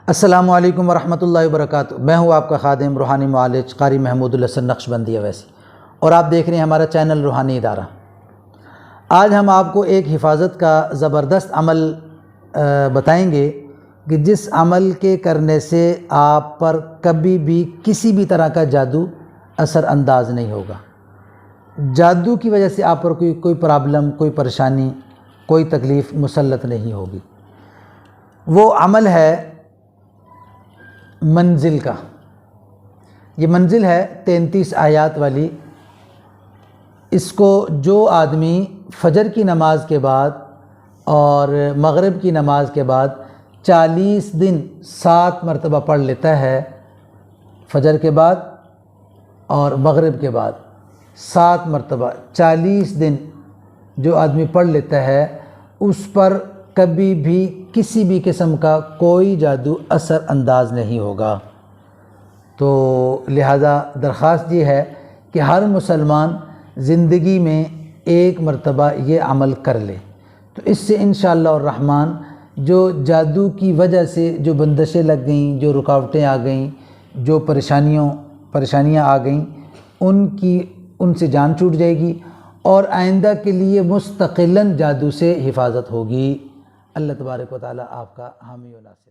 السلام علیکم ورحمۃ اللہ وبرکاتہ۔ میں ہوں آپ کا خادم روحانی معالج قاری محمود الحسن نقشبندی اویسی، اور آپ دیکھ رہے ہیں ہمارا چینل روحانی ادارہ۔ آج ہم آپ کو ایک حفاظت کا زبردست عمل بتائیں گے کہ جس عمل کے کرنے سے آپ پر کبھی بھی کسی بھی طرح کا جادو اثر انداز نہیں ہوگا۔ جادو کی وجہ سے آپ پر کوئی پرابلم، کوئی پریشانی، کوئی تکلیف مسلط نہیں ہوگی۔ وہ عمل ہے منزل کا۔ یہ منزل ہے 33 آیات والی۔ اس کو جو آدمی فجر کی نماز کے بعد اور مغرب کی نماز کے بعد 40 دن 7 مرتبہ پڑھ لیتا ہے، فجر کے بعد اور مغرب کے بعد 7 مرتبہ 40 دن جو آدمی پڑھ لیتا ہے، اس پر کبھی بھی کسی بھی قسم کا کوئی جادو اثر انداز نہیں ہوگا۔ تو لہذا درخواست یہ ہے کہ ہر مسلمان زندگی میں ایک مرتبہ یہ عمل کر لے، تو اس سے انشاءاللہ الرحمن جو جادو کی وجہ سے جو بندشیں لگ گئیں، جو رکاوٹیں آ گئیں، جو پریشانیاں آ گئیں، ان سے جان چھوٹ جائے گی، اور آئندہ کے لیے مستقلاً جادو سے حفاظت ہوگی۔ اللہ تبارک و تعالی آپ کا حامی و ناصر۔